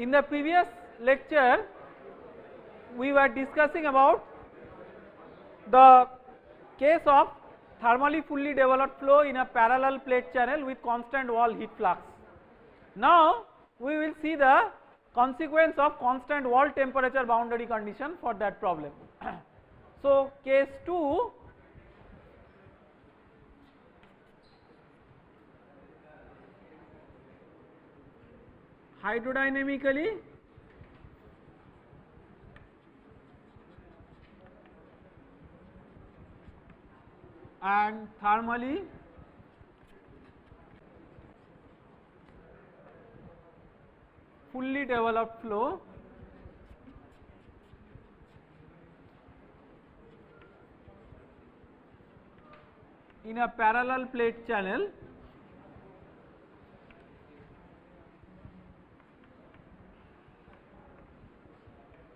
In the previous lecture, we were discussing about the case of thermally fully developed flow in a parallel plate channel with constant wall heat flux. Now, we will see the consequence of constant wall temperature boundary condition for that problem. So, case 2, hydrodynamically and thermally fully developed flow in a parallel plate channel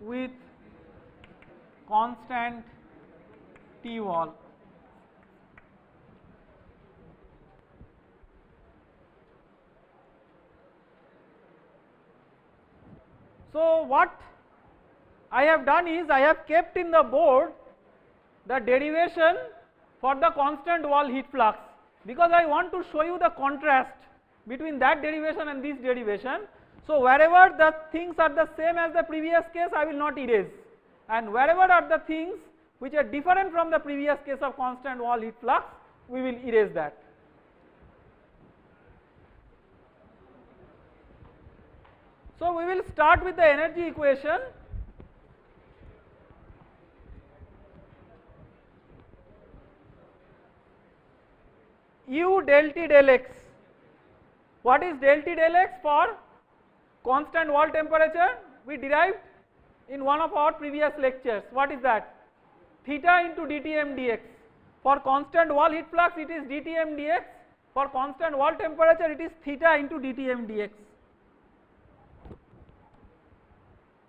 with constant T wall. So, what I have done is I have kept in the board the derivation for the constant wall heat flux, because I want to show you the contrast between that derivation and this derivation. So, wherever the things are the same as the previous case, I will not erase, and wherever are the things which are different from the previous case of constant wall heat flux, we will erase that. So, we will start with the energy equation. U del T del X. What is del T del X for constant wall temperature? We derived in one of our previous lectures. What is that? Theta into dTm dx. For constant wall heat flux, it is dTm dx. For constant wall temperature, it is theta into dTm dx.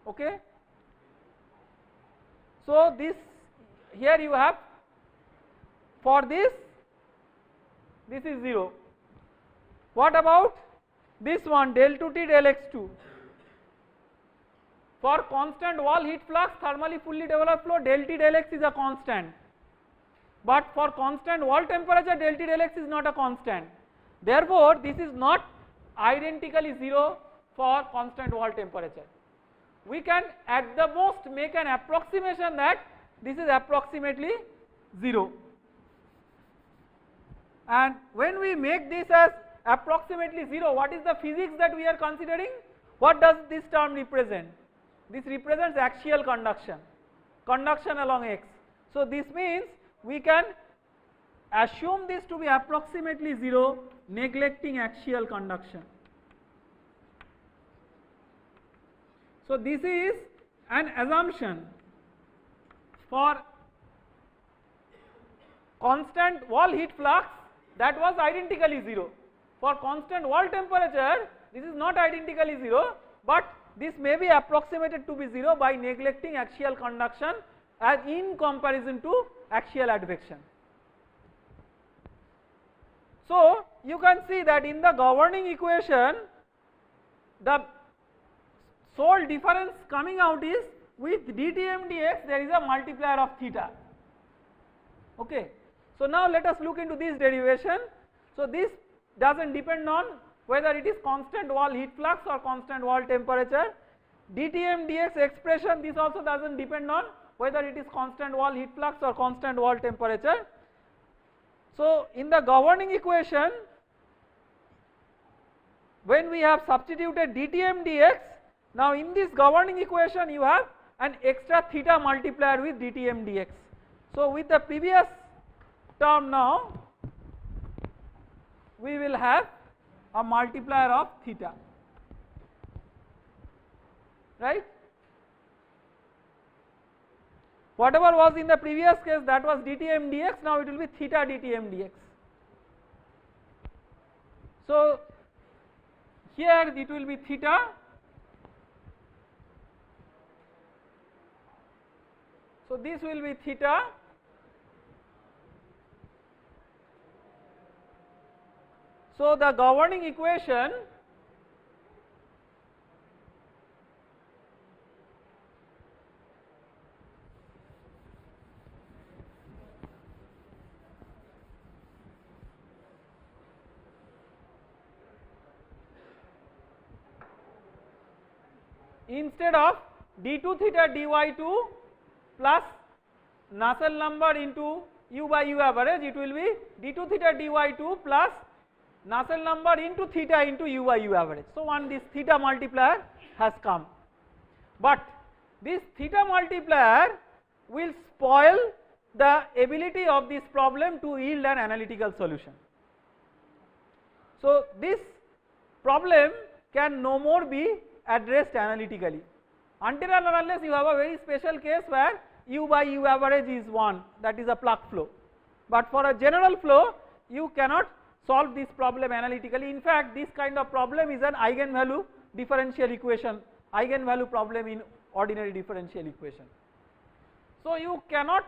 Okay. So, this here you have, for this is 0. What about this one, del 2T del x2? For constant wall heat flux, thermally fully developed flow, del T del x is a constant, but for constant wall temperature, del T del x is not a constant. Therefore, this is not identically 0 for constant wall temperature. We can at the most make an approximation that this is approximately 0. And when we make this as approximately 0, what is the physics that we are considering? What does this term represent? This represents axial conduction, conduction along x. So, this means we can assume this to be approximately 0, neglecting axial conduction. So, this is an assumption for constant wall heat flux that was identically 0. For constant wall temperature, this is not identically 0, but this may be approximated to be 0 by neglecting axial conduction as in comparison to axial advection. So, you can see that in the governing equation, the sole difference coming out is with dTm dx there is a multiplier of theta. Okay. So, now let us look into this derivation. So, this does not depend on whether it is constant wall heat flux or constant wall temperature. dTm dx expression, this also does not depend on whether it is constant wall heat flux or constant wall temperature. So, in the governing equation, when we have substituted dTm dx, now in this governing equation you have an extra theta multiplier with dTm dx. So, with the previous term now, we will have a multiplier of theta, right. Whatever was in the previous case, that was dTm dx, now it will be theta dTm dx. So, here it will be theta, so this will be theta, so the governing equation instead of d2 theta dy2 plus Nusselt number into u by u average, it will be d2 theta dy2 plus Nusselt number into theta into u by u average. So, this theta multiplier has come, but this theta multiplier will spoil the ability of this problem to yield an analytical solution. So, this problem can no more be addressed analytically until and unless you have a very special case where u by u average is 1, that is a plug flow, but for a general flow you cannot solve this problem analytically. In fact, this kind of problem is an eigenvalue differential equation, eigenvalue problem in ordinary differential equation. So, you cannot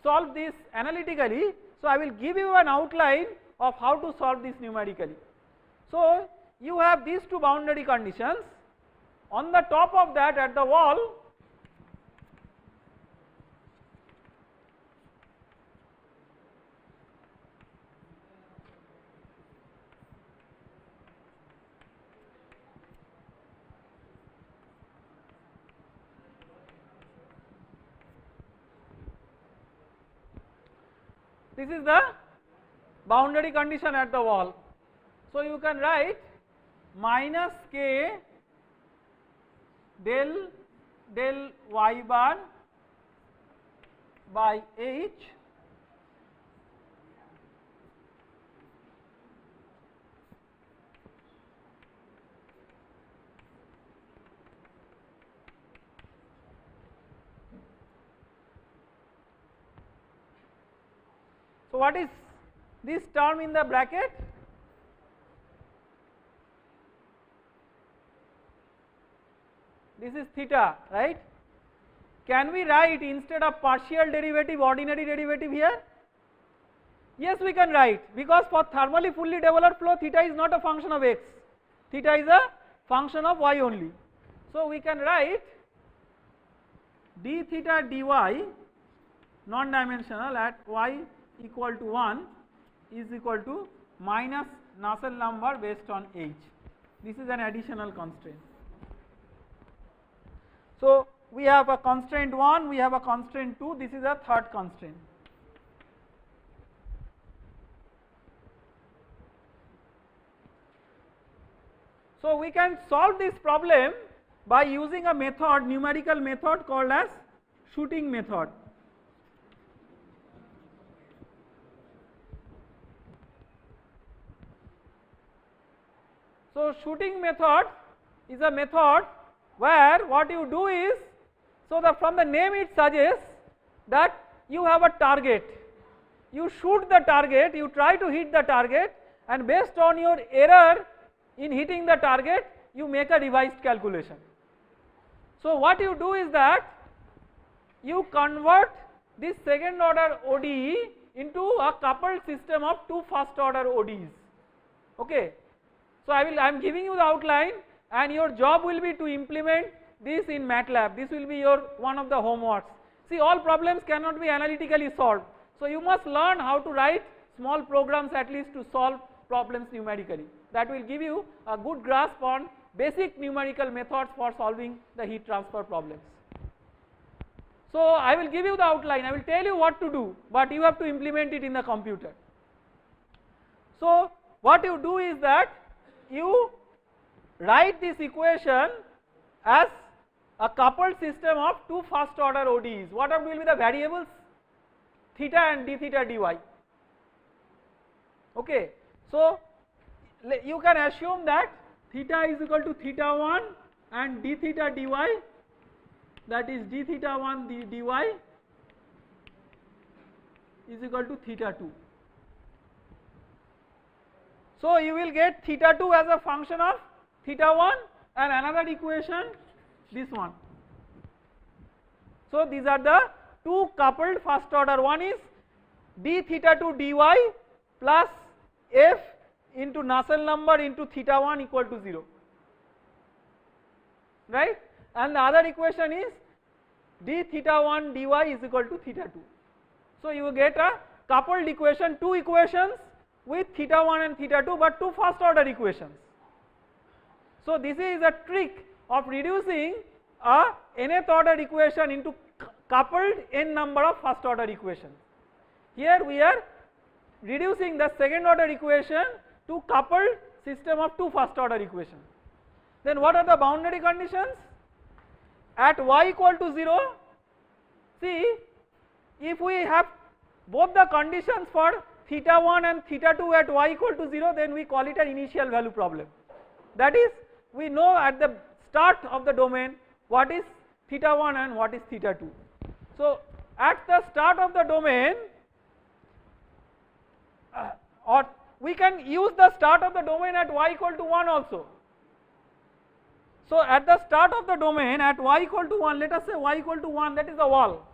solve this analytically. So, I will give you an outline of how to solve this numerically. So, you have these two boundary conditions. On the top of that, at the wall, this is the boundary condition at the wall. So, you can write minus k del y bar by h So, what is this term in the bracket? This is theta, right? Can we write instead of partial derivative ordinary derivative here? Yes, we can write, because for thermally fully developed flow theta is not a function of x, theta is a function of y only. So, we can write d theta dy non dimensional at y equal to 1 is equal to minus Nusselt number based on h. This is an additional constraint. So, we have a constraint 1, we have a constraint 2, this is a third constraint. So, we can solve this problem by using a method, numerical method called as shooting method. So, shooting method is a method where what you do is, so from the name it suggests that you have a target, you shoot the target, you try to hit the target, and based on your error in hitting the target you make a revised calculation. So, what you do is that you convert this second order ODE into a coupled system of two first order ODEs. Okay. So, I am giving you the outline, and your job will be to implement this in MATLAB. This will be your one of the homeworks. See, all problems cannot be analytically solved. So, you must learn how to write small programs at least to solve problems numerically. That will give you a good grasp on basic numerical methods for solving the heat transfer problems. So, I will give you the outline, I will tell you what to do, but you have to implement it in the computer. So, what you do is that you write this equation as a coupled system of two first order ODEs. What will be the variables? Theta and d theta dy. Okay. So, you can assume that theta is equal to theta 1 and d theta dy, that is d theta 1 dy is equal to theta 2. So, you will get theta 2 as a function of theta 1 and another equation this one. So, these are the two coupled first order, one is d theta 2 dy plus f into Nusselt number into theta 1 equal to 0, right, and the other equation is d theta 1 dy is equal to theta 2. So, you will get a coupled equation, two equations with theta 1 and theta 2, but two first order equations. So, this is a trick of reducing a nth order equation into coupled n number of first order equations. Here we are reducing the second order equation to coupled system of two first order equations. Then what are the boundary conditions? At y equal to 0, see, if we have both the conditions for theta 1 and theta 2 at y equal to 0, then we call it an initial value problem. That is, we know at the start of the domain what is theta 1 and what is theta 2. So at the start of the domain, or we can use the start of the domain at y equal to 1 also. So at the start of the domain at y equal to 1, let us say y equal to 1, that is the wall.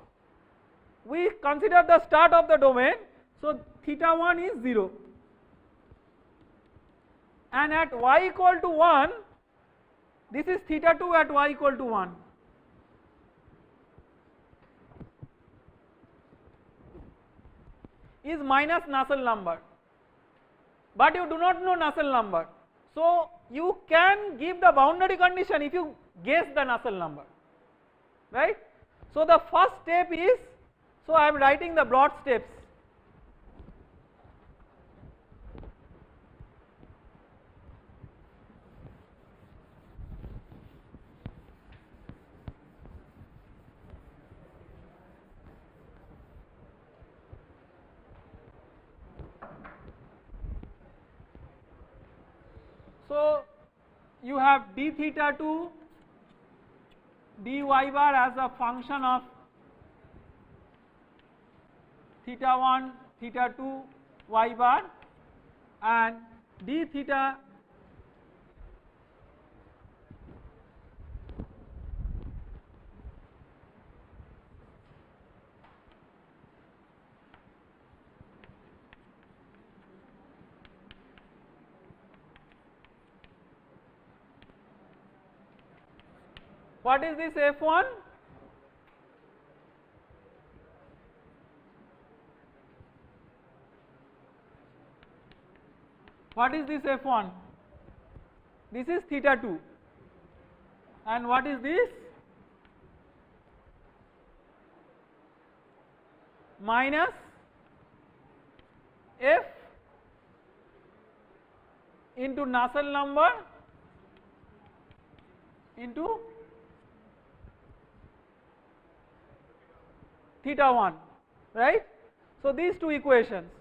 We consider the start of the domain, so theta 1 is 0. And at y equal to 1, this is theta 2 at y equal to 1. Is minus Nusselt number, but you do not know Nusselt number. So you can give the boundary condition if you guess the Nusselt number, right? So the first step is, so I am writing the broad steps. So you have d theta 2 dy bar as a function of theta 1 theta 2 y bar, and d theta what is this f1? What is this f1? This is theta 2. And what is this? Minus f into Nusselt number into theta 1, right? So these two equations.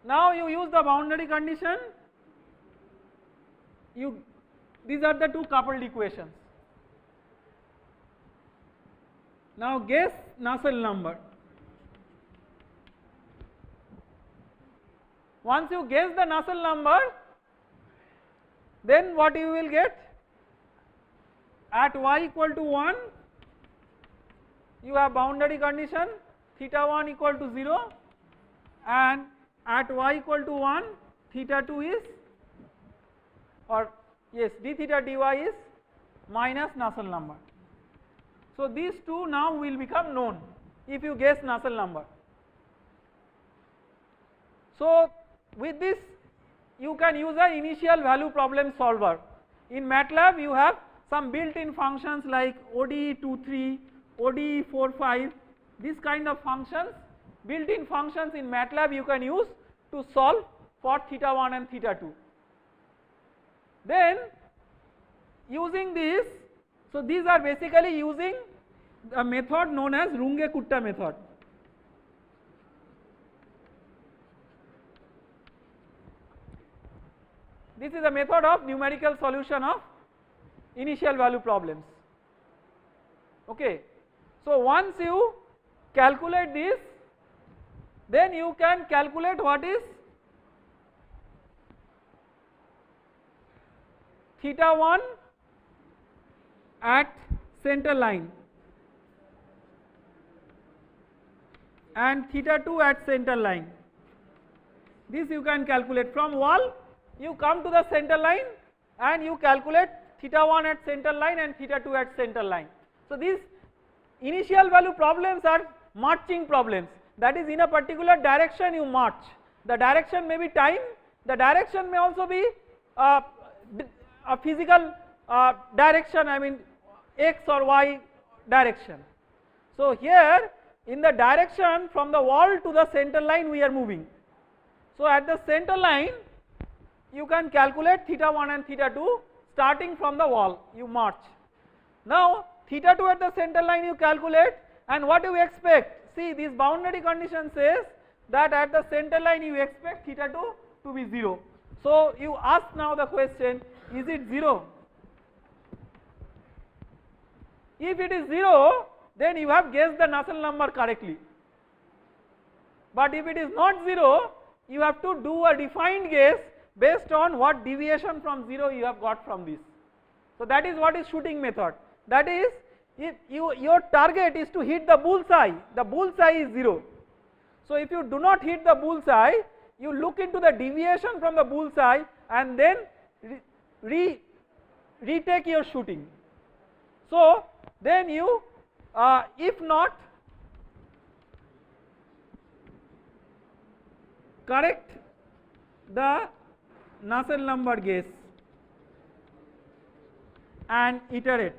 Now you use the boundary condition, these are the two coupled equations. Now guess Nusselt number. Once you guess the Nusselt number, then what you will get? At y equal to 1, you have boundary condition theta 1 equal to 0, and at y equal to 1 theta 2 is, or yes, d theta dy is minus Nusselt number. So these two now will become known if you guess Nusselt number. So with this you can use an initial value problem solver. In MATLAB you have some built-in functions like ODE23, ODE45, this kind of functions, built-in functions in MATLAB you can use to solve for theta 1 and theta 2. Then using this, so these are basically using a method known as Runge-Kutta method. This is a method of numerical solution of initial value problems. Okay. So once you calculate this, then you can calculate what is theta 1 at center line and theta 2 at center line. This you can calculate from wall, you come to the center line and you calculate theta 1 at center line and theta 2 at center line. So these initial value problems are marching problems, that is in a particular direction you march. The direction may be time, the direction may also be a physical direction, I mean x or y direction. So here in the direction from the wall to the center line we are moving. So at the center line you can calculate theta 1 and theta 2 starting from the wall, you march. Now theta 2 at the center line you calculate, and what do you expect? See, this boundary condition says that at the center line you expect theta 2 to be 0. So you ask now the question, is it 0? If it is 0, then you have guessed the Nusselt number correctly. But if it is not 0, you have to do a defined guess based on what deviation from 0 you have got from this. So that is what is shooting method. That is, if your target is to hit the bullseye is 0. So if you do not hit the bullseye, you look into the deviation from the bullseye and then retake your shooting. So then you, if not, correct the Nusselt number guess and iterate.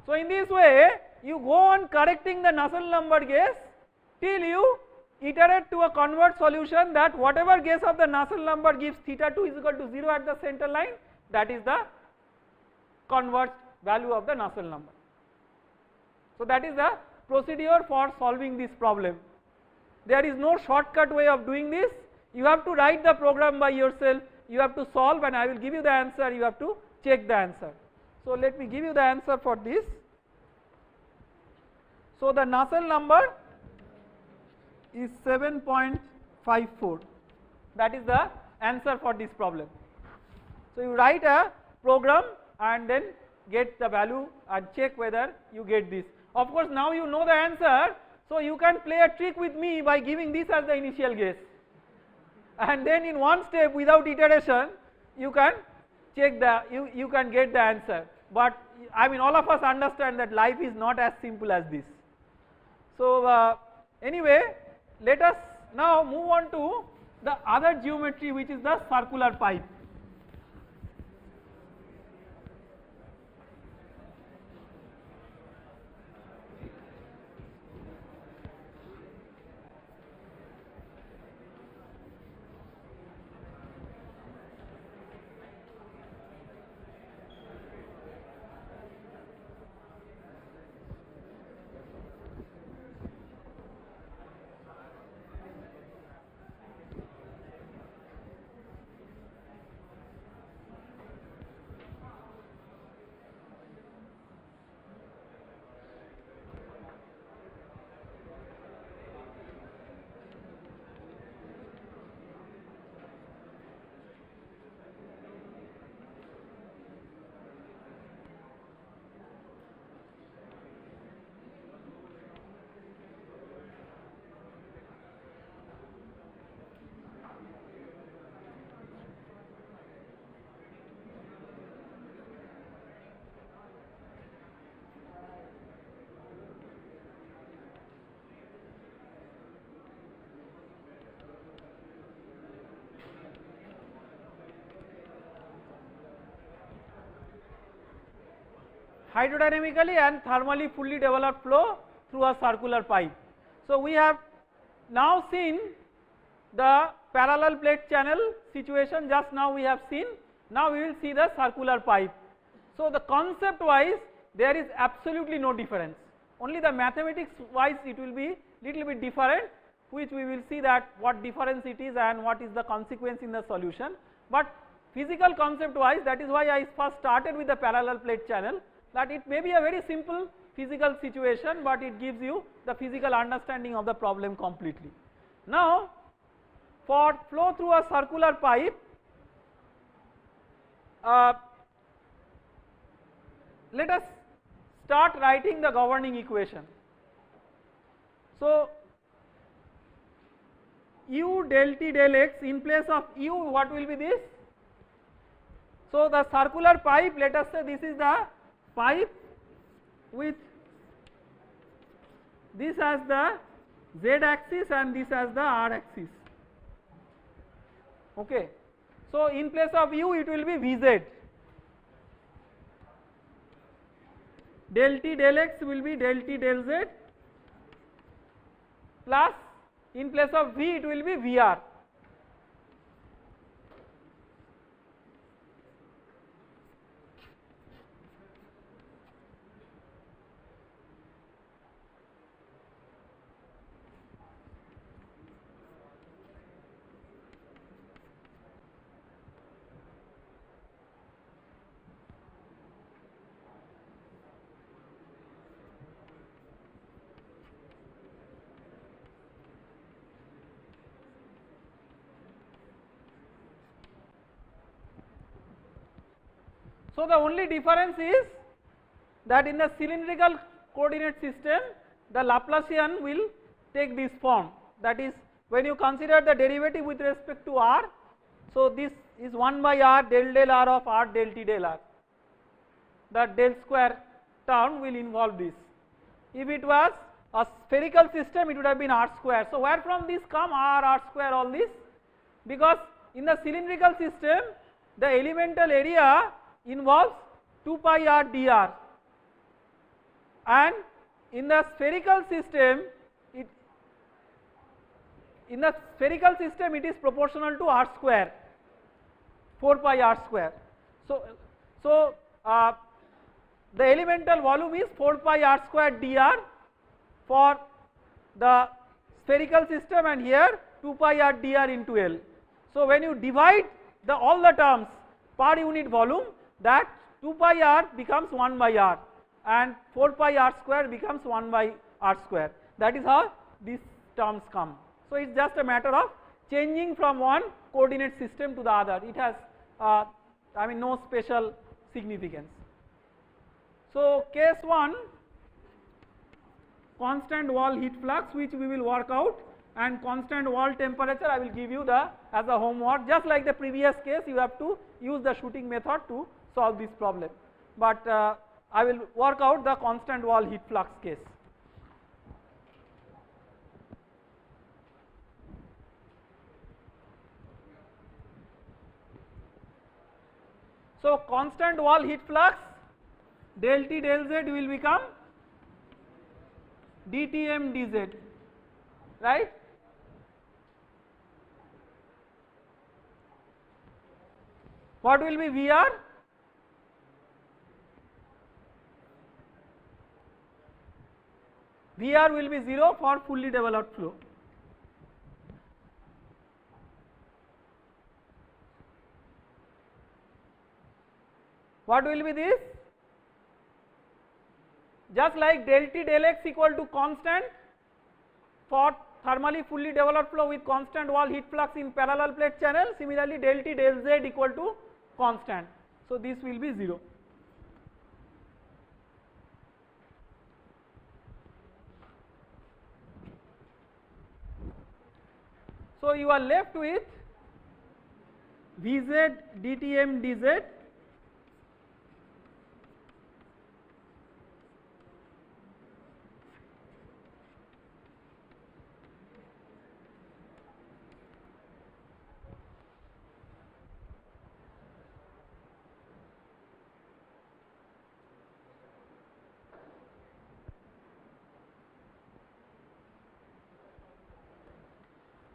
So in this way you go on correcting the Nusselt number guess till you iterate to a converged solution that whatever guess of the Nusselt number gives theta 2 is equal to 0 at the center line, that is the converged value of the Nusselt number. So that is the procedure for solving this problem. There is no shortcut way of doing this. You have to write the program by yourself, you have to solve, and I will give you the answer, you have to check the answer. So let me give you the answer for this. So the Nusselt number is 7.54, that is the answer for this problem. So you write a program and then get the value and check whether you get this. Of course now you know the answer, so you can play a trick with me by giving this as the initial guess, and then in one step without iteration you can check the, you can get the answer. But I mean all of us understand that life is not as simple as this. So anyway, let us now move on to the other geometry, which is the circular pipe. Hydrodynamically and thermally fully developed flow through a circular pipe. So we have now seen the parallel plate channel situation, just now we have seen. Now we will see the circular pipe. So the concept wise there is absolutely no difference, only the mathematics wise it will be little bit different, which we will see that what difference it is and what is the consequence in the solution. But physical concept wise, that is why I first started with the parallel plate channel, that it may be a very simple physical situation, but it gives you the physical understanding of the problem completely. Now for flow through a circular pipe, let us start writing the governing equation. So u del t del x, in place of u what will be this? So the circular pipe, let us say this is the pipe with this as the z axis and this as the r axis. Okay. So in place of u it will be Vz, del t del x will be del t del z, plus in place of v it will be Vr. So the only difference is that in the cylindrical coordinate system the Laplacian will take this form, that is when you consider the derivative with respect to r, so this is 1 by r del del r of r del t del r, the del square term will involve this. If it was a spherical system it would have been r square. So where from this come r square all this? Because in the cylindrical system the elemental area involves 2 pi r dr, and in the spherical system it is proportional to r square, 4 pi r square. So the elemental volume is 4 pi r square dr for the spherical system, and here 2 pi r dr into L. So when you divide all the terms per unit volume, that 2 pi r becomes 1 by r and 4 pi r square becomes 1 by r square. That is how these terms come. So it is just a matter of changing from one coordinate system to the other. It has no special significance. So case 1, constant wall heat flux, which we will work out, and constant wall temperature I will give you as a homework. Just like the previous case, you have to use the shooting method to solve this problem, but I will work out the constant wall heat flux case. So constant wall heat flux del T del Z will become dTm dZ, right? What will be Vr? Vr will be 0 for fully developed flow. What will be this? Just like del T del X equal to constant for thermally fully developed flow with constant wall heat flux in parallel plate channel, similarly del T del Z equal to constant. So this will be 0. So you are left with Vz dTm dZ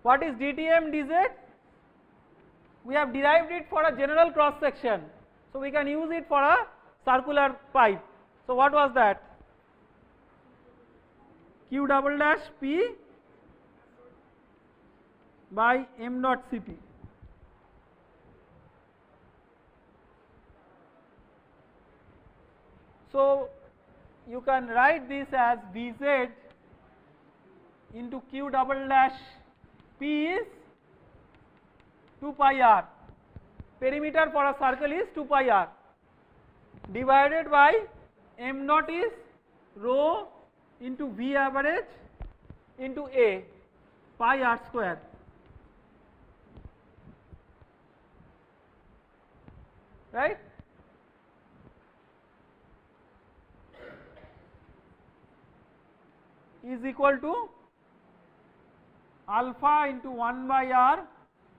What is dTm dZ? We have derived it for a general cross section, so we can use it for a circular pipe. So what was that? Q double dash P by m dot Cp. So you can write this as Vz into Q double dash P is 2 pi r, perimeter for a circle is 2 pi r, divided by m naught is rho into V average into A, pi r square. Right? Is equal to alpha into 1 by r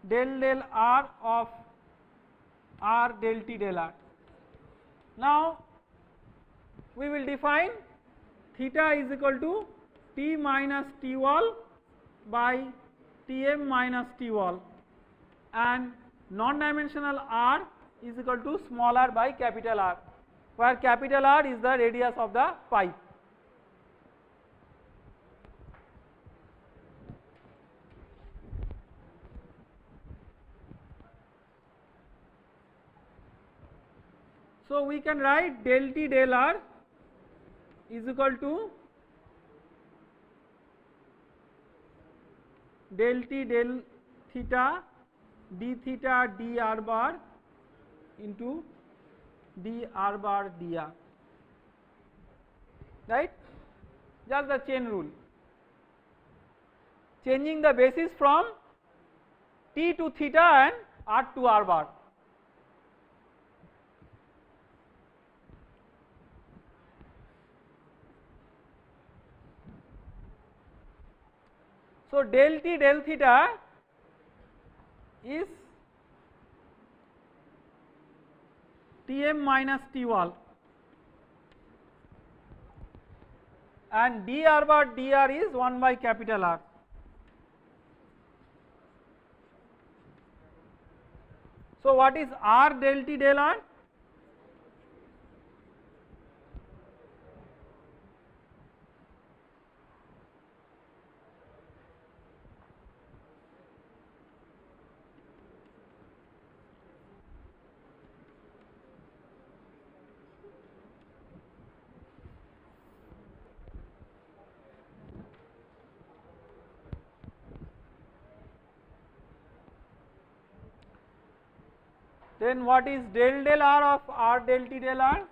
del del r of r del t del r. Now we will define theta is equal to t minus t wall by Tm minus T wall, and non-dimensional r is equal to small r by capital R, where capital R is the radius of the pipe. So we can write del T del R is equal to del T del theta d theta dr bar into dr bar dr, right? Just the chain rule, changing the basis from t to theta and r to r bar. So del T del theta is Tm minus T wall, and dr bar dr is 1 by capital R. So what is r del T del R? Then what is del del R of r del T del R?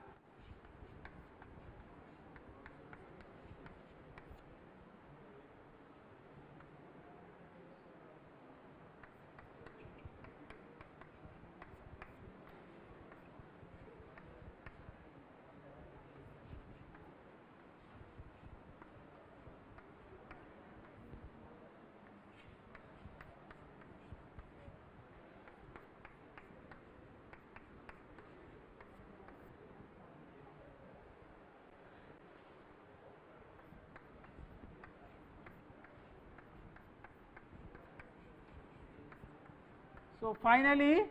So finally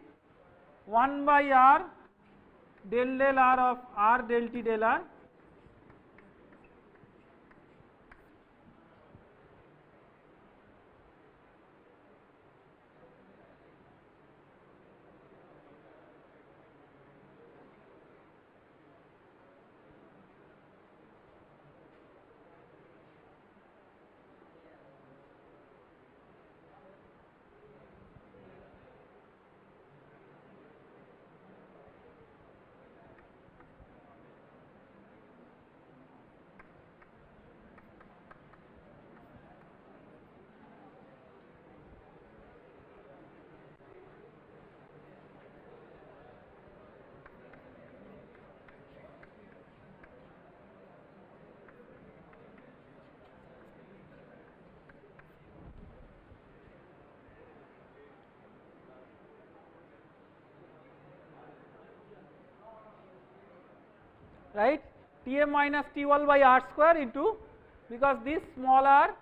1 by r del del R of r del T del R right, Tm minus T wall by r square into, because this small r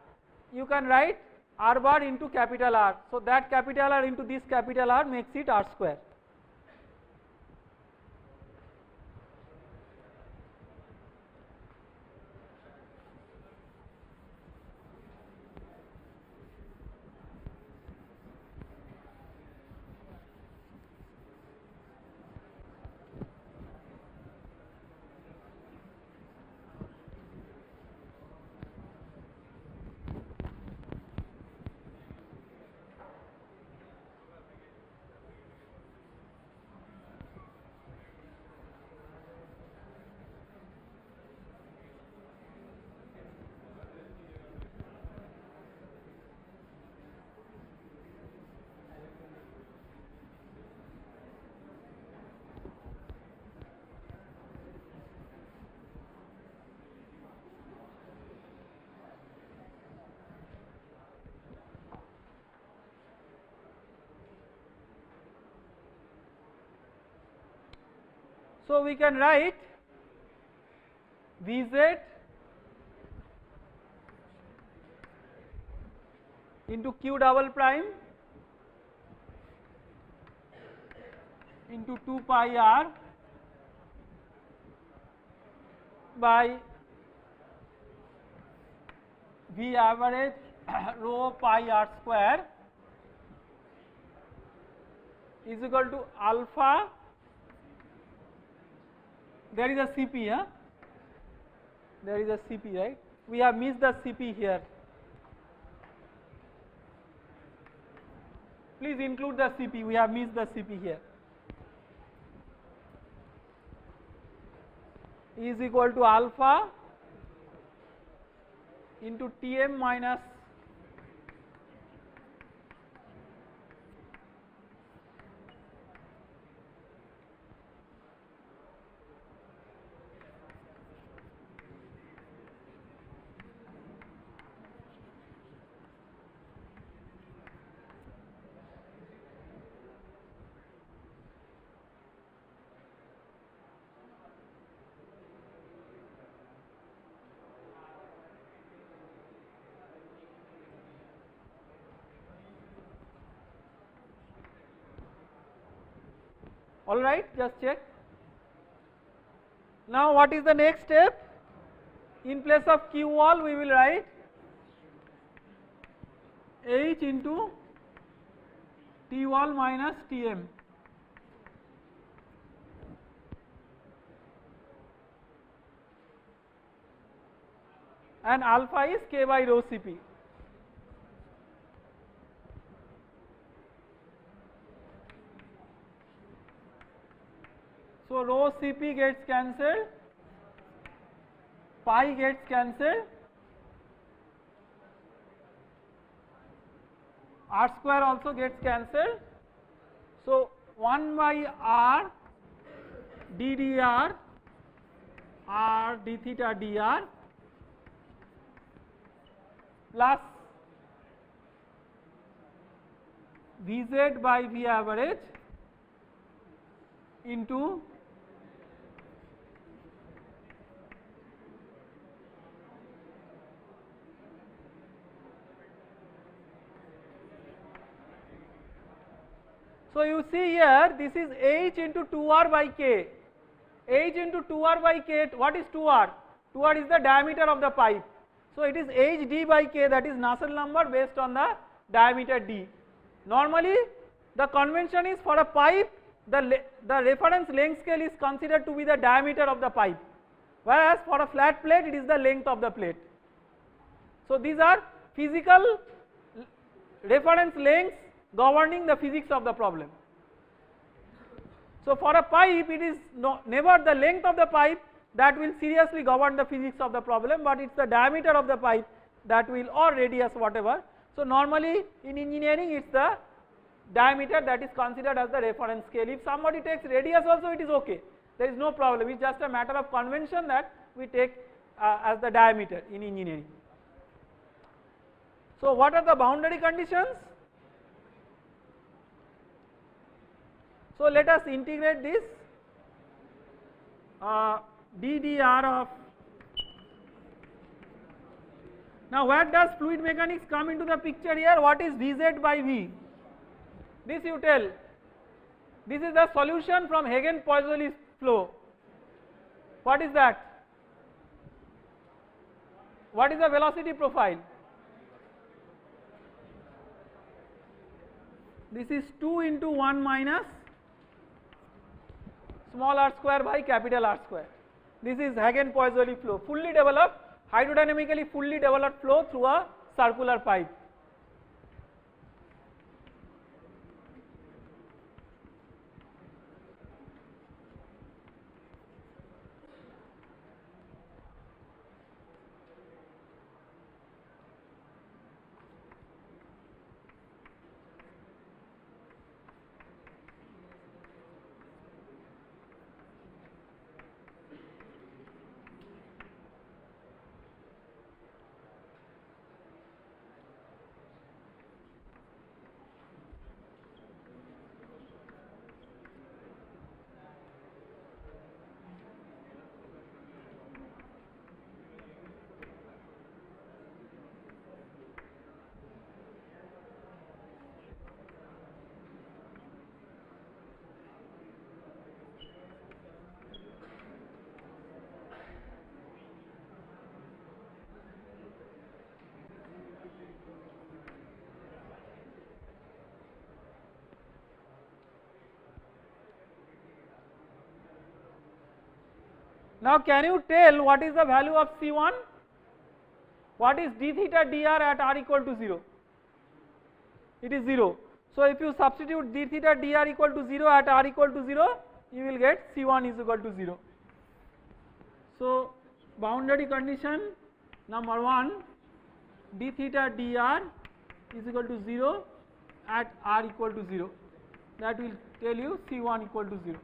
you can write r bar into capital R. So that capital R into this capital R makes it r square. So we can write Vz into q double prime into 2 pi r by V average rho pi r square is equal to alpha. There is a Cp, huh? There is a Cp, right? We have missed the Cp here. Please include the Cp. We have missed the Cp here. Is equal to alpha into Tm minus alright, just check. Now what is the next step? In place of Q wall we will write H into T wall minus Tm. And alpha is K by rho Cp. So rho Cp gets cancelled, pi gets cancelled, r square also gets cancelled. So 1 by r d dr r d theta dr plus Vz by V average into so you see here this is H into 2r by k. H into 2r by k, what is 2r? 2r is the diameter of the pipe. So it is H d by k, that is Nusselt number based on the diameter d. Normally the convention is for a pipe the reference length scale is considered to be the diameter of the pipe, whereas for a flat plate it is the length of the plate. So these are physical reference lengths governing the physics of the problem. So for a pipe it is never the length of the pipe that will seriously govern the physics of the problem, but it is the diameter of the pipe that will, or radius whatever. So normally in engineering it is the diameter that is considered as the reference scale. If somebody takes radius also it is okay, there is no problem, it is just a matter of convention that we take as the diameter in engineering. So what are the boundary conditions? So let us integrate this ddr of, now where does fluid mechanics come into the picture here? What is Vz by V? This you tell. This is the solution from Hagen-Poiseuille flow. What is that? What is the velocity profile? This is 2 into 1 minus small r square by capital R square. This is Hagen-Poiseuille flow, fully developed, hydrodynamically fully developed flow through a circular pipe. Now can you tell what is the value of C1? What is d theta dr at r equal to 0? It is 0. So if you substitute d theta dr equal to 0 at r equal to 0, you will get C1 is equal to 0. So boundary condition number 1, d theta dr is equal to 0 at r equal to 0, that will tell you C1 equal to 0.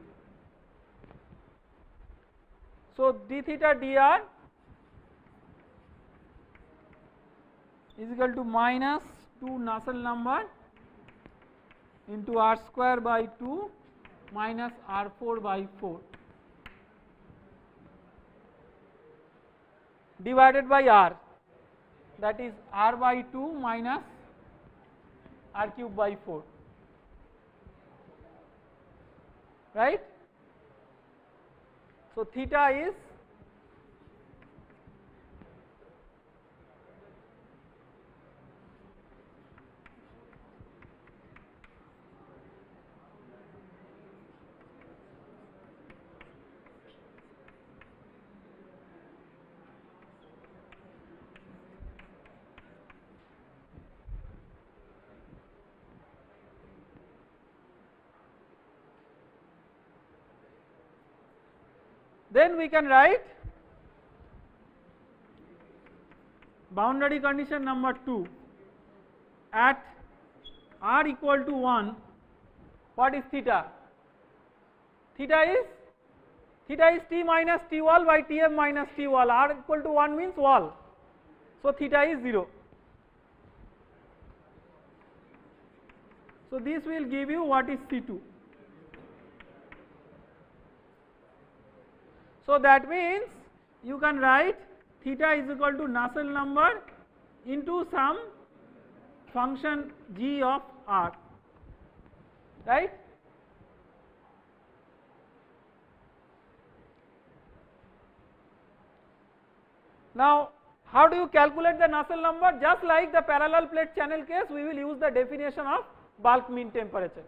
So d theta dr is equal to minus 2 Nusselt number into r square by 2 minus r4 by 4 divided by r, that is r by 2 minus r cube by 4, right. So theta is then we can write boundary condition number 2 at r equal to 1, what is theta? Theta is t minus t wall by tm minus t wall, r equal to 1 means wall, so theta is 0. So this will give you what is C2. So that means you can write theta is equal to Nusselt number into some function g of r, right. Now how do you calculate the Nusselt number? Just like the parallel plate channel case, we will use the definition of bulk mean temperature.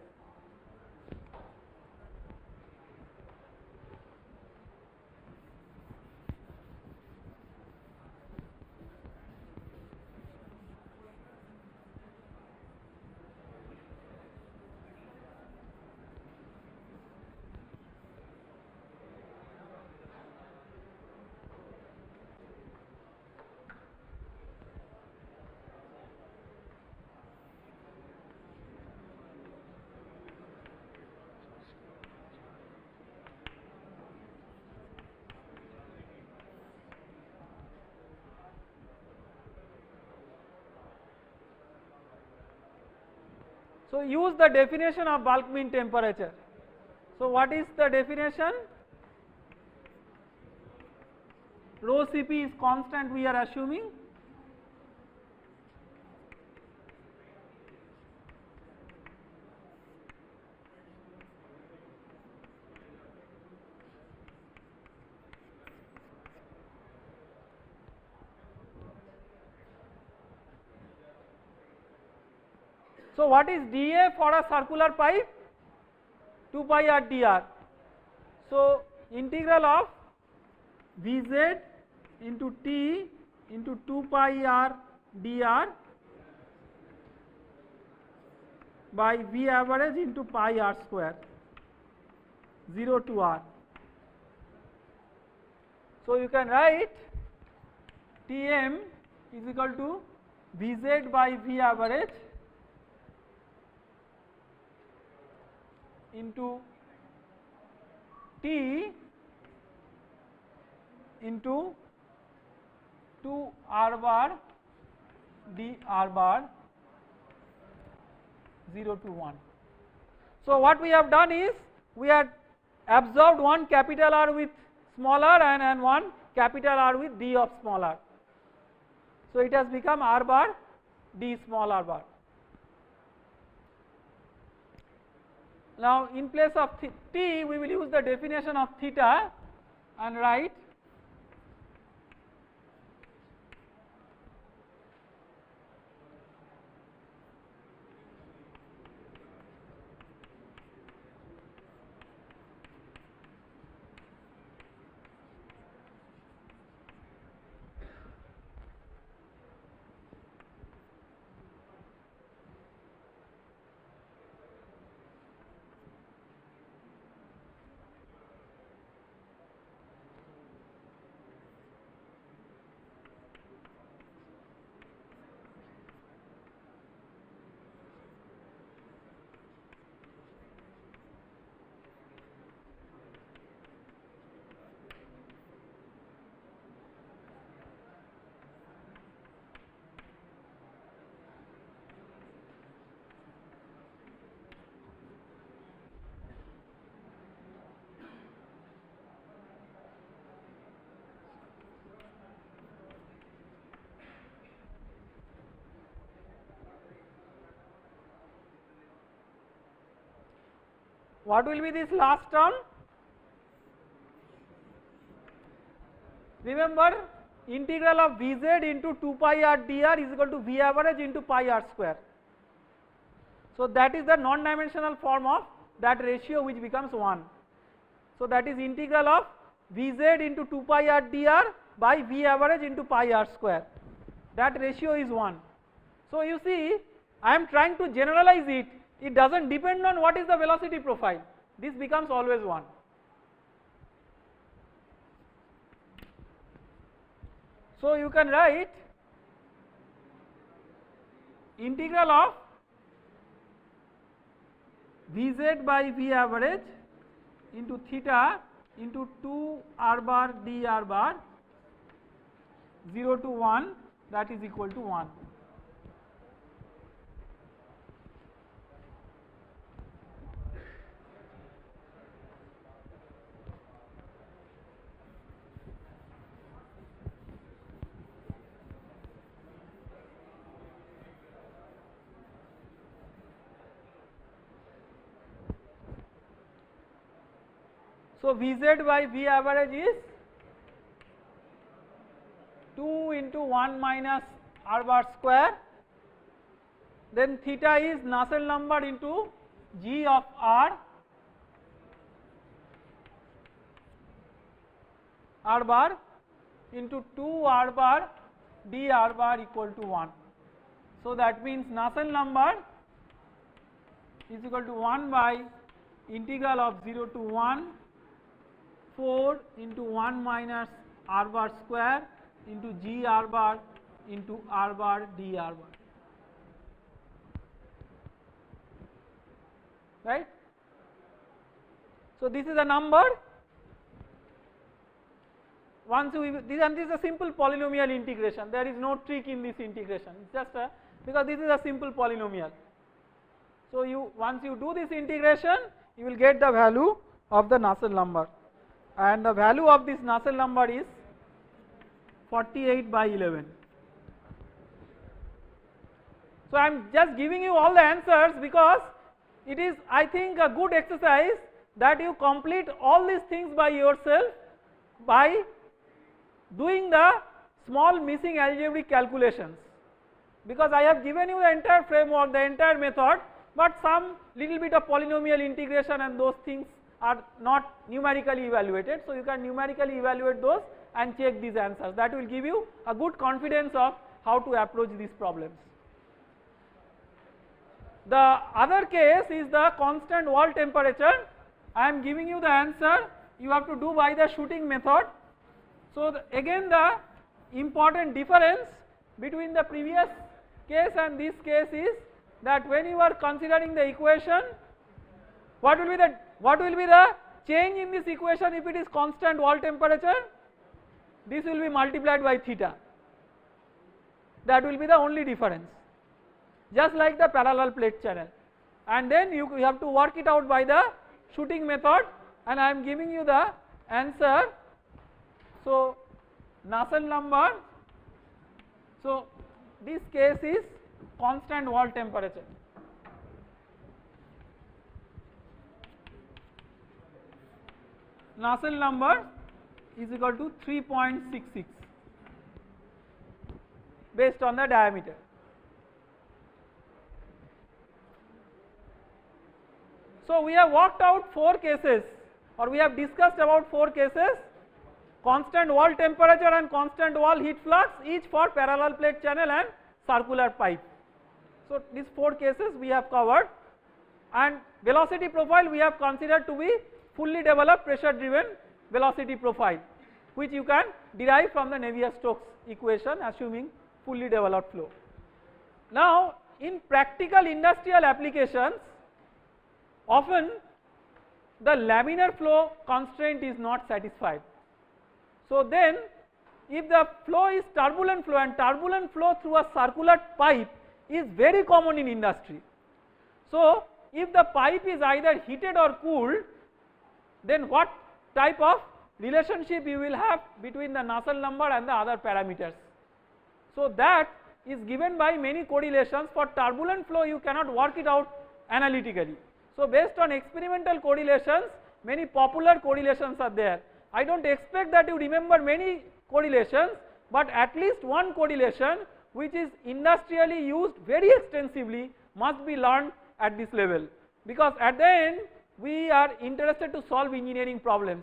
So use the definition of bulk mean temperature. So what is the definition? Rho Cp is constant, we are assuming. So what is dA for a circular pipe? 2 pi r dr. So integral of Vz into T into 2 pi r dr by V average into pi r square, 0 to r. So you can write Tm is equal to Vz by V average into T into 2 r bar d r bar 0 to 1. So what we have done is we had absorbed one capital R with small r and one capital R with d of small r. So it has become r bar d small r bar. Now in place of T we will use the definition of theta and write What will be this last term? Remember, integral of Vz into 2 pi r dr is equal to V average into pi r square. So that is the non-dimensional form of that ratio which becomes 1. So that is integral of Vz into 2 pi r dr by V average into pi r square. That ratio is 1. So you see, I am trying to generalize it. It does not depend on what is the velocity profile. This becomes always 1. So you can write integral of Vz by V average into theta into 2 r bar dr bar 0 to 1, that is equal to 1. So Vz by V average is 2 into 1 minus r bar square, then theta is Nusselt number into g of r bar into 2 r bar dr bar equal to 1. So that means Nusselt number is equal to 1 by integral of 0 to 1 4 into 1 minus r bar square into g r bar into r bar dr bar, right. So this is a number. Once you this is a simple polynomial integration, there is no trick in this integration, it's just because this is a simple polynomial. So once you do this integration, you will get the value of the Nusselt number, and the value of this Nusselt number is 48 by 11. So I am just giving you all the answers because it is, I think, a good exercise that you complete all these things by yourself by doing the small missing algebraic calculations, because I have given you the entire framework, the entire method, but some little bit of polynomial integration and those things are not numerically evaluated. So you can numerically evaluate those and check these answers. That will give you a good confidence of how to approach these problems. The other case is the constant wall temperature. I am giving you the answer, you have to do by the shooting method. So again, the important difference between the previous case and this case is that when you are considering the equation, what will be the change in this equation if it is constant wall temperature? This will be multiplied by theta. That will be the only difference, just like the parallel plate channel. And then you have to work it out by the shooting method, and I am giving you the answer. So Nusselt number, so this case is constant wall temperature. Nusselt number is equal to 3.66 based on the diameter. So we have worked out 4 cases, or we have discussed about 4 cases: constant wall temperature and constant wall heat flux, each for parallel plate channel and circular pipe. So these 4 cases we have covered, and velocity profile we have considered to be fully developed pressure driven velocity profile, which you can derive from the Navier-Stokes equation assuming fully developed flow. Now in practical industrial applications, often the laminar flow constraint is not satisfied. So then if the flow is turbulent flow, and turbulent flow through a circular pipe is very common in industry. So if the pipe is either heated or cooled, then what type of relationship you will have between the Nusselt number and the other parameters? So that is given by many correlations. For turbulent flow you cannot work it out analytically, So based on experimental correlations, many popular correlations are there. I don't expect that you remember many correlations, but at least one correlation which is industrially used very extensively must be learned at this level, because at the end we are interested to solve engineering problems,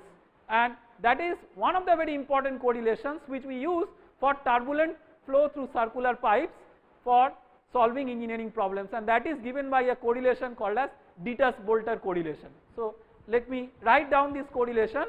and that is one of the very important correlations which we use for turbulent flow through circular pipes for solving engineering problems, and that is given by a correlation called as Ditus-Boelter correlation. So let me write down this correlation.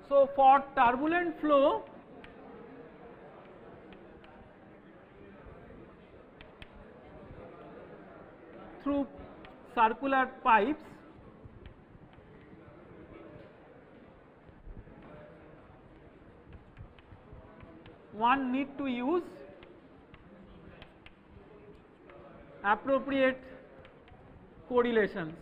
So for turbulent flow through circular pipes, one need to use appropriate correlations.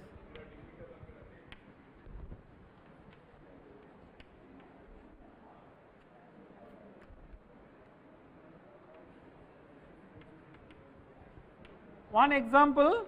One example,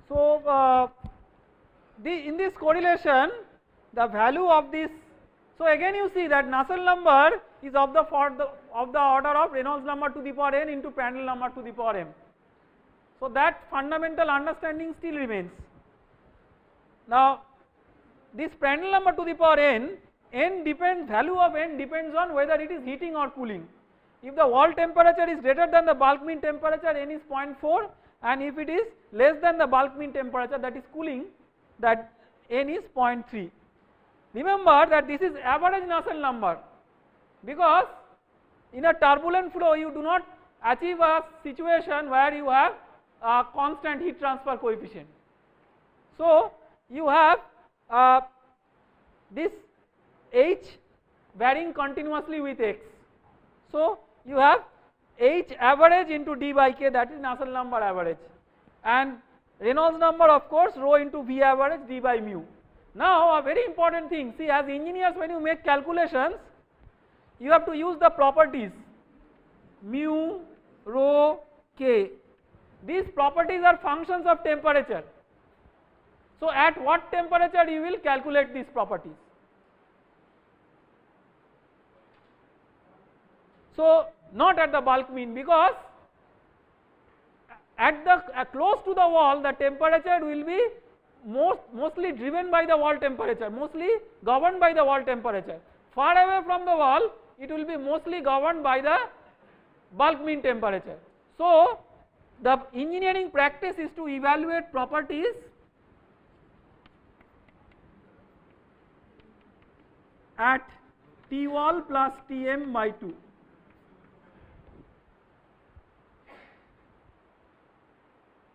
so in this correlation the value of this, so again you see that Nusselt number is of the order of Reynolds number to the power n into Prandtl number to the power m. So that fundamental understanding still remains. Now this Prandtl number to the power n, value of n depends on whether it is heating or cooling. If the wall temperature is greater than the bulk mean temperature, n is 0.4, and if it is less than the bulk mean temperature, that is cooling, that n is 0.3. Remember that this is average Nusselt number, because in a turbulent flow you do not achieve a situation where you have a constant heat transfer coefficient. So you have this H varying continuously with x. So you have H average into d by k, that is Nusselt number average, and Reynolds number of course rho into V average d by mu. Now a very important thing, see, as engineers when you make calculations you have to use the properties mu, rho, k. These properties are functions of temperature. So at what temperature you will calculate these properties. So not at the bulk mean, because at the close to the wall the temperature will be mostly driven by the wall temperature, mostly governed by the wall temperature. Far away from the wall it will be mostly governed by the bulk mean temperature. So the engineering practice is to evaluate properties at T wall plus Tm by 2.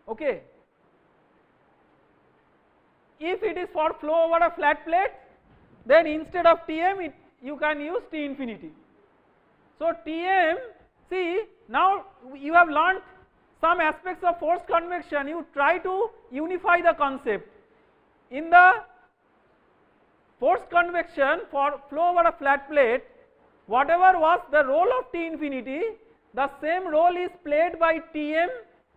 Okay. if it is for flow over a flat plate, then instead of Tm you can use T infinity. So Tm, see now you have learnt some aspects of forced convection, you try to unify the concept. In the forced convection for flow over a flat plate, whatever was the role of T infinity, the same role is played by Tm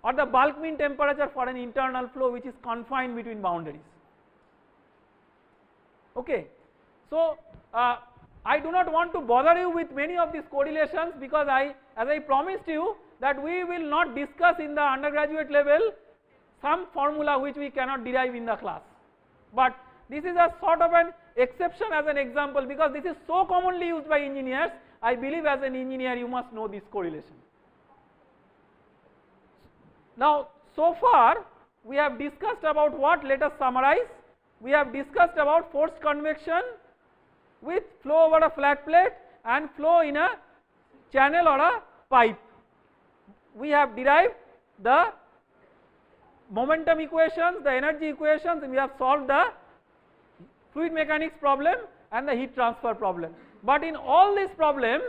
or the bulk mean temperature for an internal flow which is confined between boundaries. Okay. So, I do not want to bother you with many of these correlations, because as I promised you that we will not discuss in the undergraduate level some formula which we cannot derive in the class. But this is a sort of an exception as an example, because this is so commonly used by engineers. I believe as an engineer you must know this correlation. Now, so far we have discussed about what? Let us summarize. We have discussed about forced convection with flow over a flat plate and flow in a channel or a pipe. We have derived the momentum equations, the energy equations, and we have solved the fluid mechanics problem and the heat transfer problem. But in all these problems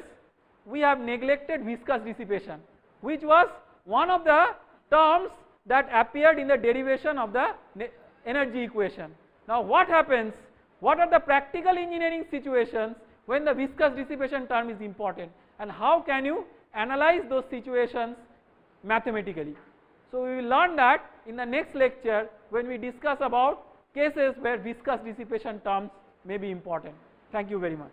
we have neglected viscous dissipation, which was one of the terms that appeared in the derivation of the energy equation. Now what happens? What are the practical engineering situations when the viscous dissipation term is important, and how can you analyze those situations mathematically? So we will learn that in the next lecture when we discuss about cases where viscous dissipation terms may be important. Thank you very much.